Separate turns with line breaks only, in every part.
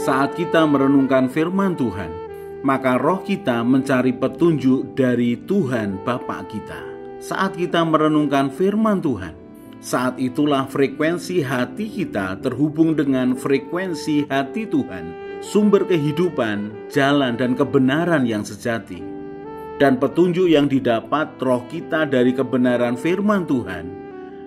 Saat kita merenungkan firman Tuhan, maka roh kita mencari petunjuk dari Tuhan Bapa kita. Saat kita merenungkan firman Tuhan, saat itulah frekuensi hati kita terhubung dengan frekuensi hati Tuhan, sumber kehidupan, jalan dan kebenaran yang sejati. Dan petunjuk yang didapat roh kita dari kebenaran firman Tuhan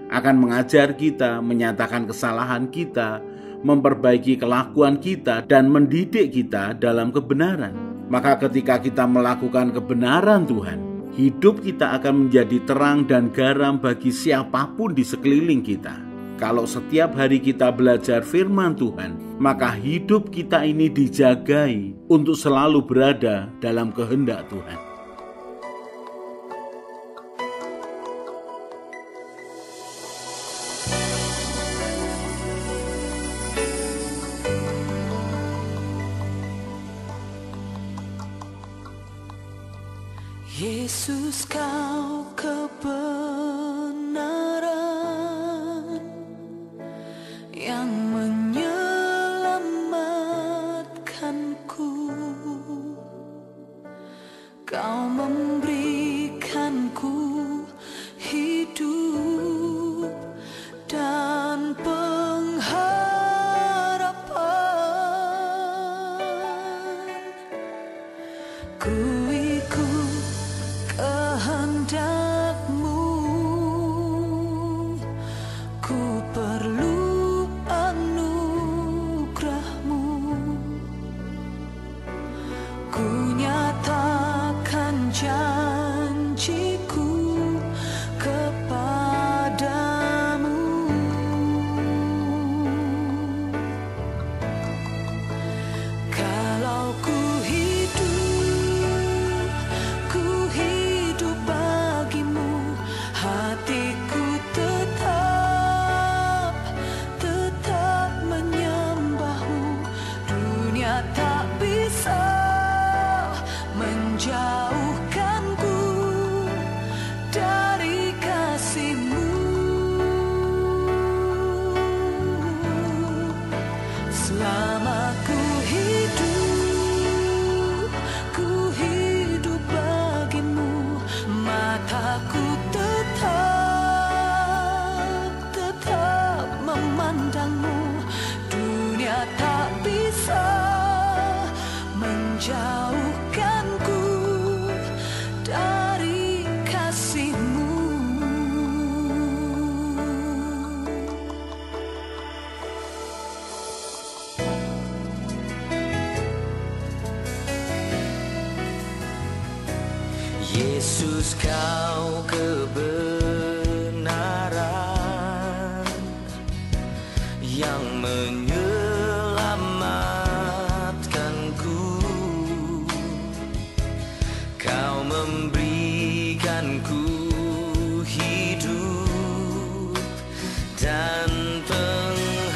akan mengajar kita, menyatakan kesalahan kita, memperbaiki kelakuan kita, dan mendidik kita dalam kebenaran. Maka ketika kita melakukan kebenaran Tuhan, hidup kita akan menjadi terang dan garam bagi siapapun di sekeliling kita. Kalau setiap hari kita belajar firman Tuhan, maka hidup kita ini dijagai untuk selalu berada dalam kehendak Tuhan.
Yesus, Kau kebenaran yang menyelamatkanku. Kau memberikanku hidup dan pengharapan. Ku ikut kehendak-Mu, ku perlu anugerah-Mu. Ku nyatakan janji-Ku kepadamu. Kalau ku hidup bagimu, hatiku tetap menyembah-Mu. Dunia tak bisa menjauhkanku dari kasih-Mu. Selama ku hidup bagimu, mataku tetap memandang-Mu. Dunia tak bisa menjauhkanku dari kasih-Mu. Yesus, Kau kebenaran yang menyelamatkanku. Kau memberikanku hidup dan pengharapan.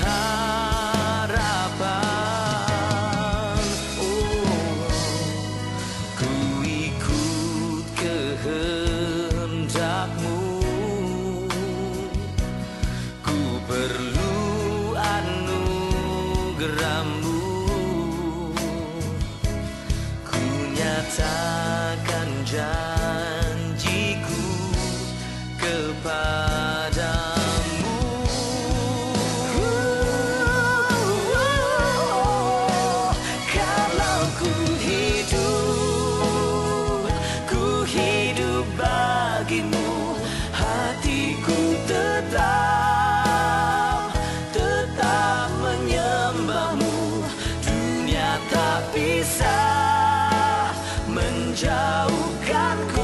Ku ikut kehendak-Mu, ku perlu anugerah-Mu. Ku nyatakan janji-Ku kepadamu. Kalau ku hidup bagimu, hatiku tetap menyembah-Mu. Dunia tak bisa menjauhkanku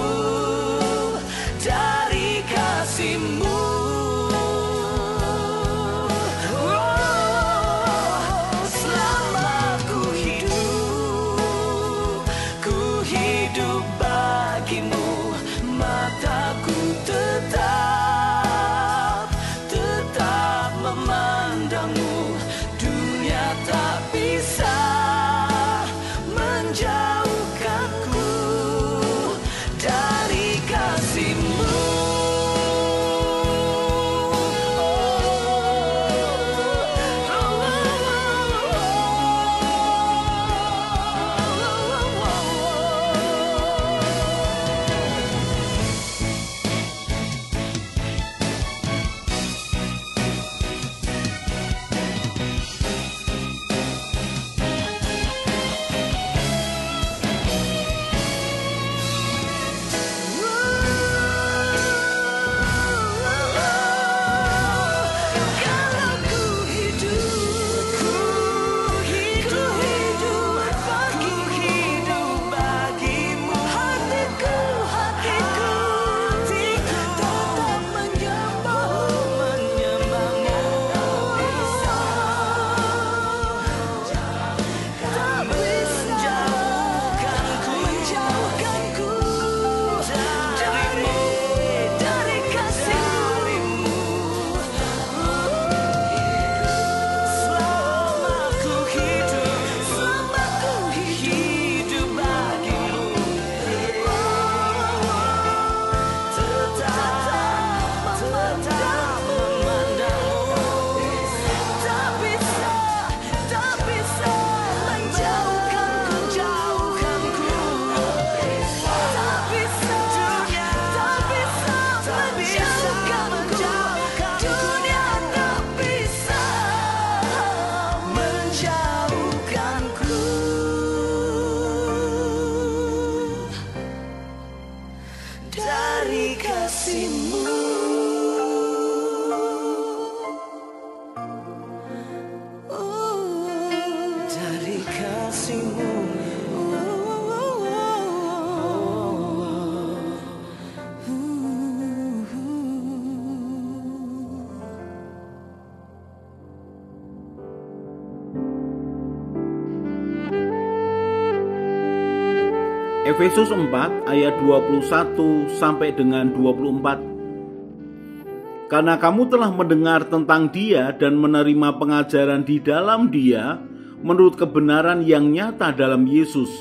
Efesus 4 ayat 21 sampai dengan 24. Karena kamu telah mendengar tentang Dia dan menerima pengajaran di dalam Dia menurut kebenaran yang nyata dalam Yesus,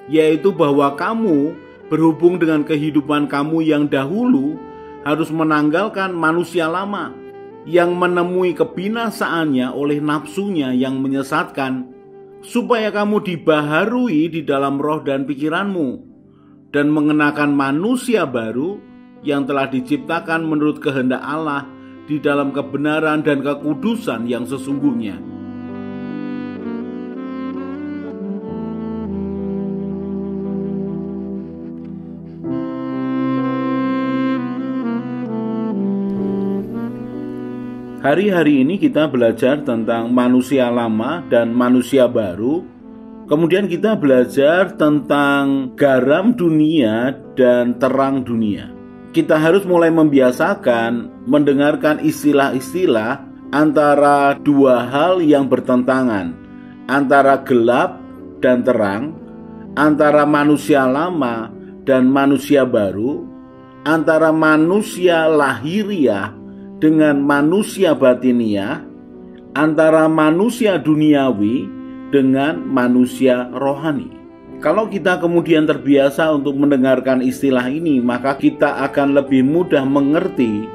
yaitu bahwa kamu berhubung dengan kehidupan kamu yang dahulu harus menanggalkan manusia lama yang menemui kebinasaannya oleh nafsunya yang menyesatkan, supaya kamu dibaharui di dalam roh dan pikiranmu, dan mengenakan manusia baru yang telah diciptakan menurut kehendak Allah di dalam kebenaran dan kekudusan yang sesungguhnya. Hari-hari ini kita belajar tentang manusia lama dan manusia baru. Kemudian kita belajar tentang garam dunia dan terang dunia. Kita harus mulai membiasakan mendengarkan istilah-istilah antara dua hal yang bertentangan, antara gelap dan terang, antara manusia lama dan manusia baru, antara manusia lahiriah dengan manusia batiniah, antara manusia duniawi dengan manusia rohani. Kalau kita kemudian terbiasa untuk mendengarkan istilah ini, maka kita akan lebih mudah mengerti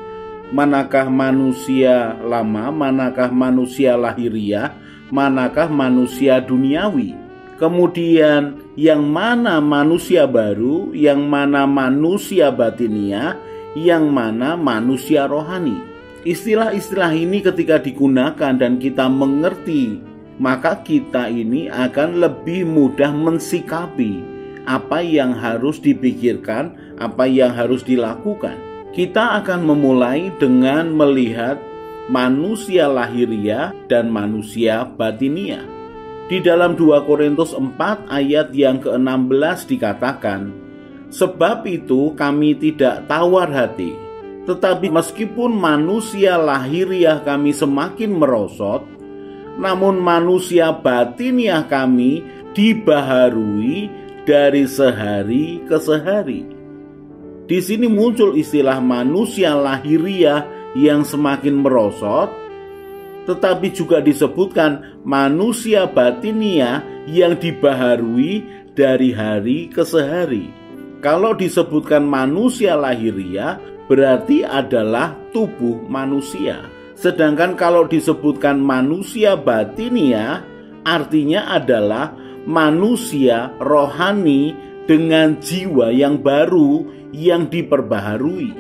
manakah manusia lama, manakah manusia lahiriah, manakah manusia duniawi. Kemudian yang mana manusia baru, yang mana manusia batiniah, yang mana manusia rohani. Istilah-istilah ini ketika digunakan dan kita mengerti, maka kita ini akan lebih mudah mensikapi apa yang harus dipikirkan, apa yang harus dilakukan. Kita akan memulai dengan melihat manusia lahiriah dan manusia batiniah. Di dalam 2 Korintus 4 ayat yang ke-16 dikatakan, sebab itu kami tidak tawar hati, tetapi meskipun manusia lahiriah kami semakin merosot, namun manusia batiniah kami dibaharui dari sehari ke sehari. Di sini muncul istilah manusia lahiriah yang semakin merosot, tetapi juga disebutkan manusia batiniah yang dibaharui dari hari ke sehari. Kalau disebutkan manusia lahiriah, berarti adalah tubuh manusia. Sedangkan kalau disebutkan manusia batiniah, artinya adalah manusia rohani dengan jiwa yang baru yang diperbaharui.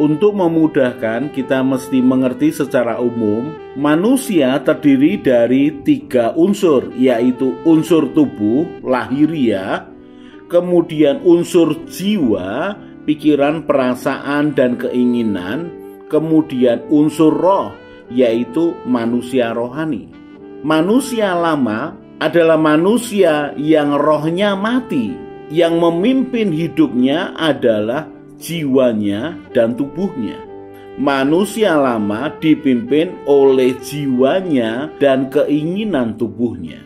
Untuk memudahkan, kita mesti mengerti secara umum, manusia terdiri dari 3 unsur, yaitu unsur tubuh, lahiriah, kemudian unsur jiwa, pikiran, perasaan, dan keinginan, kemudian unsur roh, yaitu manusia rohani. Manusia lama adalah manusia yang rohnya mati, yang memimpin hidupnya adalah jiwanya dan tubuhnya. Manusia lama dipimpin oleh jiwanya dan keinginan tubuhnya.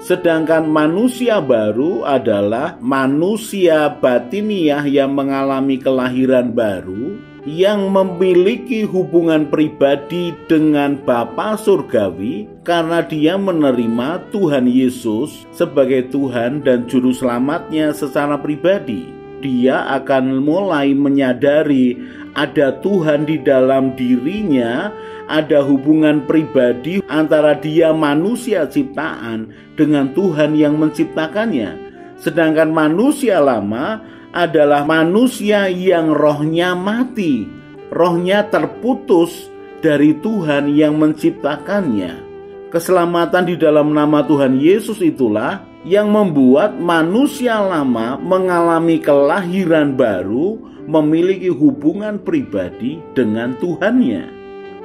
Sedangkan manusia baru adalah manusia batiniah yang mengalami kelahiran baru, yang memiliki hubungan pribadi dengan Bapa Surgawi karena dia menerima Tuhan Yesus sebagai Tuhan dan Juru Selamatnya secara pribadi. Dia akan mulai menyadari ada Tuhan di dalam dirinya, ada hubungan pribadi antara dia manusia ciptaan dengan Tuhan yang menciptakannya. Sedangkan manusia lama adalah manusia yang rohnya mati, rohnya terputus dari Tuhan yang menciptakannya. Keselamatan di dalam nama Tuhan Yesus itulah yang membuat manusia lama mengalami kelahiran baru, memiliki hubungan pribadi dengan Tuhannya.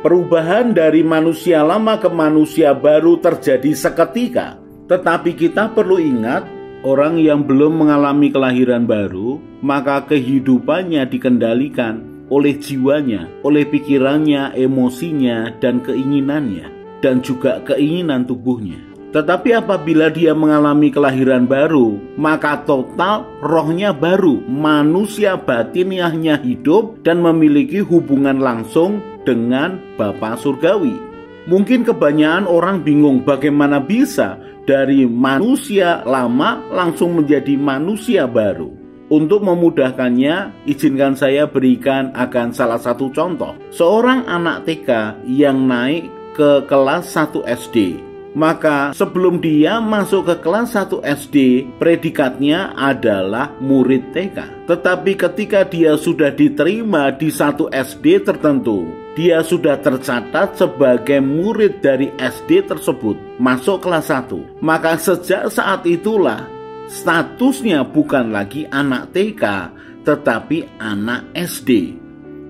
Perubahan dari manusia lama ke manusia baru terjadi seketika, tetapi kita perlu ingat, orang yang belum mengalami kelahiran baru, maka kehidupannya dikendalikan oleh jiwanya, oleh pikirannya, emosinya, dan keinginannya, dan juga keinginan tubuhnya. Tetapi apabila dia mengalami kelahiran baru, maka total rohnya baru, manusia batiniahnya hidup dan memiliki hubungan langsung dengan Bapa surgawi. Mungkin kebanyakan orang bingung bagaimana bisa dari manusia lama langsung menjadi manusia baru. Untuk memudahkannya, izinkan saya berikan akan salah satu contoh. Seorang anak TK yang naik ke kelas 1 SD. Maka sebelum dia masuk ke kelas 1 SD, predikatnya adalah murid TK. Tetapi ketika dia sudah diterima di 1 SD tertentu, dia sudah tercatat sebagai murid dari SD tersebut, masuk kelas 1. Maka sejak saat itulah statusnya bukan lagi anak TK, tetapi anak SD.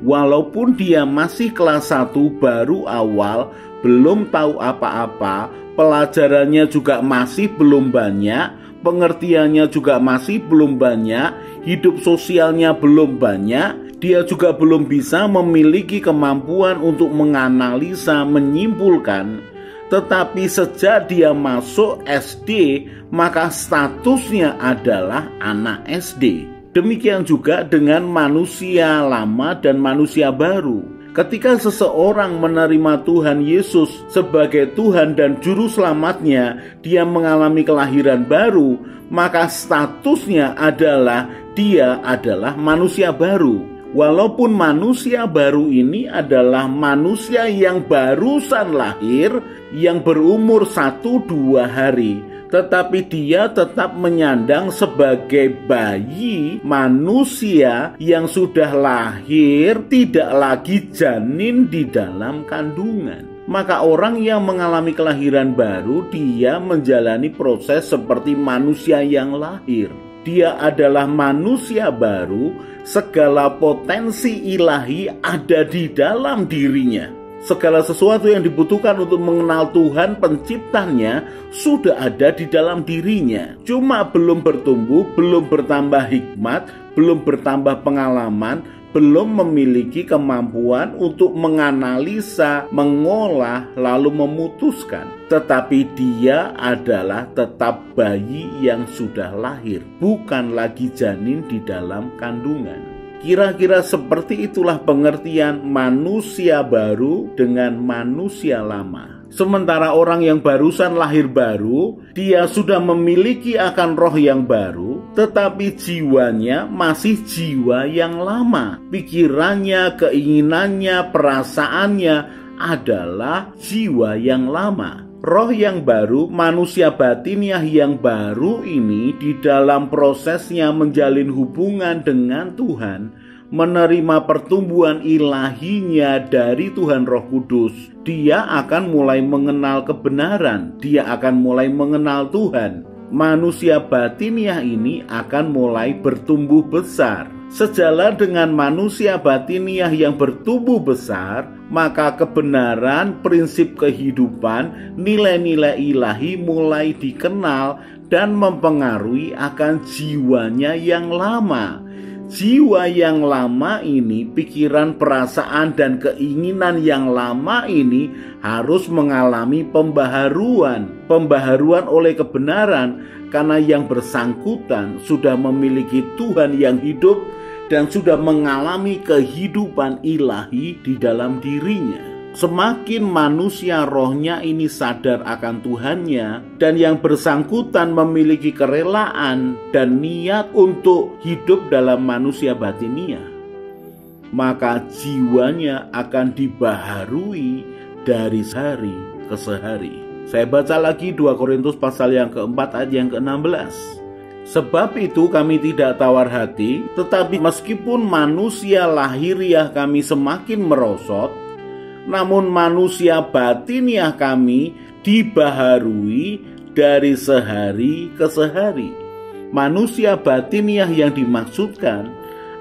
Walaupun dia masih kelas 1 baru awal, belum tahu apa-apa, pelajarannya juga masih belum banyak, pengertiannya juga masih belum banyak, hidup sosialnya belum banyak, dia juga belum bisa memiliki kemampuan untuk menganalisa, menyimpulkan. Tetapi sejak dia masuk SD, maka statusnya adalah anak SD. Demikian juga dengan manusia lama dan manusia baru. Ketika seseorang menerima Tuhan Yesus sebagai Tuhan dan Juru Selamatnya, dia mengalami kelahiran baru, maka statusnya adalah dia adalah manusia baru. Walaupun manusia baru ini adalah manusia yang barusan lahir, yang berumur 1-2 hari, tetapi dia tetap menyandang sebagai bayi manusia yang sudah lahir, tidak lagi janin di dalam kandungan. Maka orang yang mengalami kelahiran baru, dia menjalani proses seperti manusia yang lahir. Dia adalah manusia baru, segala potensi ilahi ada di dalam dirinya. Segala sesuatu yang dibutuhkan untuk mengenal Tuhan penciptanya sudah ada di dalam dirinya. Cuma belum bertumbuh, belum bertambah hikmat, belum bertambah pengalaman, belum memiliki kemampuan untuk menganalisa, mengolah, lalu memutuskan. Tetapi dia adalah tetap bayi yang sudah lahir, bukan lagi janin di dalam kandungan. Kira-kira seperti itulah pengertian manusia baru dengan manusia lama. Sementara orang yang barusan lahir baru, dia sudah memiliki akan roh yang baru, tetapi jiwanya masih jiwa yang lama. Pikirannya, keinginannya, perasaannya adalah jiwa yang lama. Roh yang baru, manusia batiniah yang baru ini di dalam prosesnya menjalin hubungan dengan Tuhan, menerima pertumbuhan ilahinya dari Tuhan Roh Kudus, dia akan mulai mengenal kebenaran, dia akan mulai mengenal Tuhan. Manusia batiniah ini akan mulai bertumbuh besar. Sejalan dengan manusia batiniah yang bertumbuh besar, maka kebenaran, prinsip kehidupan, nilai-nilai ilahi mulai dikenal dan mempengaruhi akan jiwanya yang lama. Jiwa yang lama ini, pikiran, perasaan, dan keinginan yang lama ini harus mengalami pembaharuan. Pembaharuan oleh kebenaran, karena yang bersangkutan sudah memiliki Tuhan yang hidup dan sudah mengalami kehidupan ilahi di dalam dirinya. Semakin manusia rohnya ini sadar akan Tuhannya dan yang bersangkutan memiliki kerelaan dan niat untuk hidup dalam manusia batiniah, maka jiwanya akan dibaharui dari sehari ke sehari. Saya baca lagi 2 Korintus pasal yang keempat ayat yang ke-16. Sebab itu kami tidak tawar hati, tetapi meskipun manusia lahiriah kami semakin merosot, namun manusia batiniah kami dibaharui dari sehari ke sehari. Manusia batiniah yang dimaksudkan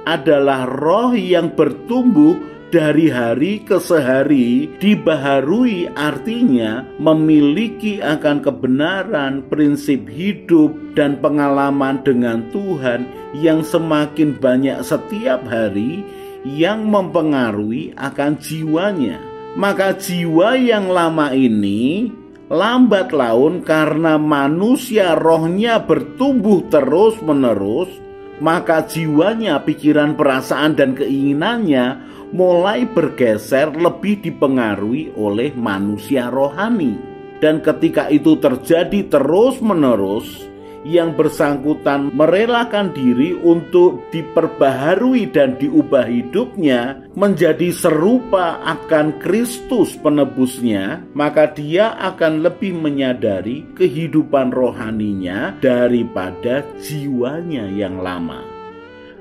adalah roh yang bertumbuh dari hari ke sehari. Dibaharui artinya memiliki akan kebenaran, prinsip hidup, dan pengalaman dengan Tuhan yang semakin banyak setiap hari yang mempengaruhi akan jiwanya. Maka jiwa yang lama ini lambat laun karena manusia rohnya bertumbuh terus-menerus, maka jiwanya, pikiran, perasaan, dan keinginannya mulai bergeser lebih dipengaruhi oleh manusia rohani. Dan ketika itu terjadi terus-menerus, yang bersangkutan merelakan diri untuk diperbaharui dan diubah hidupnya menjadi serupa akan Kristus penebusnya, maka dia akan lebih menyadari kehidupan rohaninya daripada jiwanya yang lama.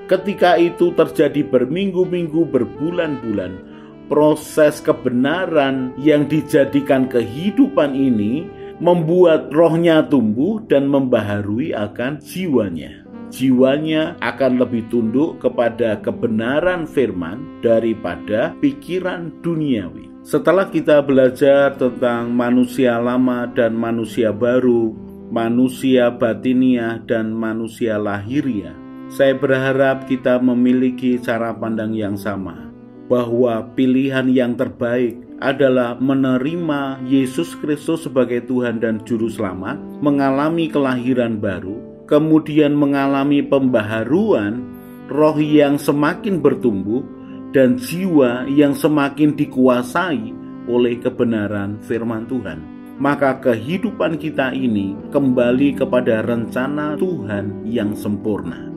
Ketika itu terjadi berminggu-minggu, berbulan-bulan, proses kebenaran yang dijadikan kehidupan ini membuat rohnya tumbuh dan membaharui akan jiwanya. Jiwanya akan lebih tunduk kepada kebenaran firman daripada pikiran duniawi. Setelah kita belajar tentang manusia lama dan manusia baru, manusia batiniah dan manusia lahiriah, saya berharap kita memiliki cara pandang yang sama, bahwa pilihan yang terbaik adalah menerima Yesus Kristus sebagai Tuhan dan Juru Selamat, mengalami kelahiran baru, kemudian mengalami pembaharuan, roh yang semakin bertumbuh, dan jiwa yang semakin dikuasai oleh kebenaran firman Tuhan. Maka kehidupan kita ini kembali kepada rencana Tuhan yang sempurna.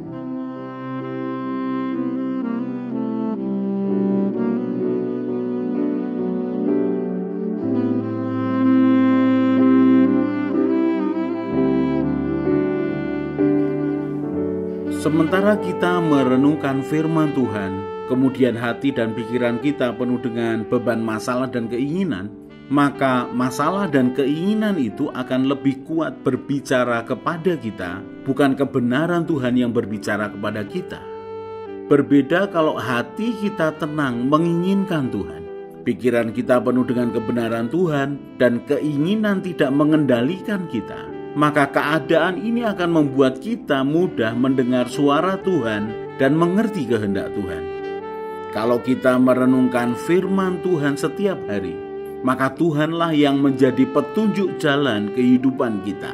Sementara kita merenungkan firman Tuhan, kemudian hati dan pikiran kita penuh dengan beban masalah dan keinginan, maka masalah dan keinginan itu akan lebih kuat berbicara kepada kita, bukan kebenaran Tuhan yang berbicara kepada kita. Berbeda kalau hati kita tenang menginginkan Tuhan, pikiran kita penuh dengan kebenaran Tuhan, dan keinginan tidak mengendalikan kita, maka keadaan ini akan membuat kita mudah mendengar suara Tuhan dan mengerti kehendak Tuhan. Kalau kita merenungkan firman Tuhan setiap hari, maka Tuhanlah yang menjadi petunjuk jalan kehidupan kita.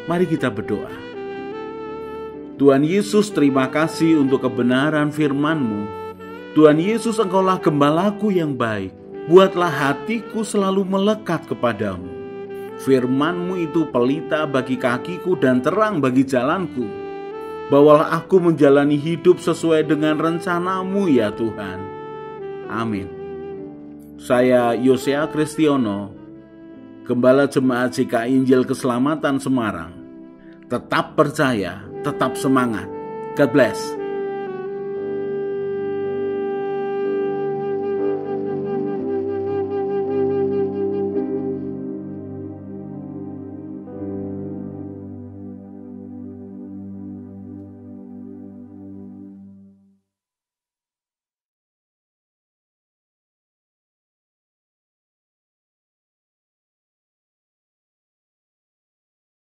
Mari kita berdoa. Tuhan Yesus, terima kasih untuk kebenaran firman-Mu. Tuhan Yesus, Engkaulah gembalaku yang baik. Buatlah hatiku selalu melekat kepadamu. Firman-Mu itu pelita bagi kakiku dan terang bagi jalanku. Bawalah aku menjalani hidup sesuai dengan rencana-Mu ya Tuhan. Amin. Saya Yosea Kristiono, Gembala Jemaat GKI Injil Keselamatan Semarang. Tetap percaya, tetap semangat. God bless.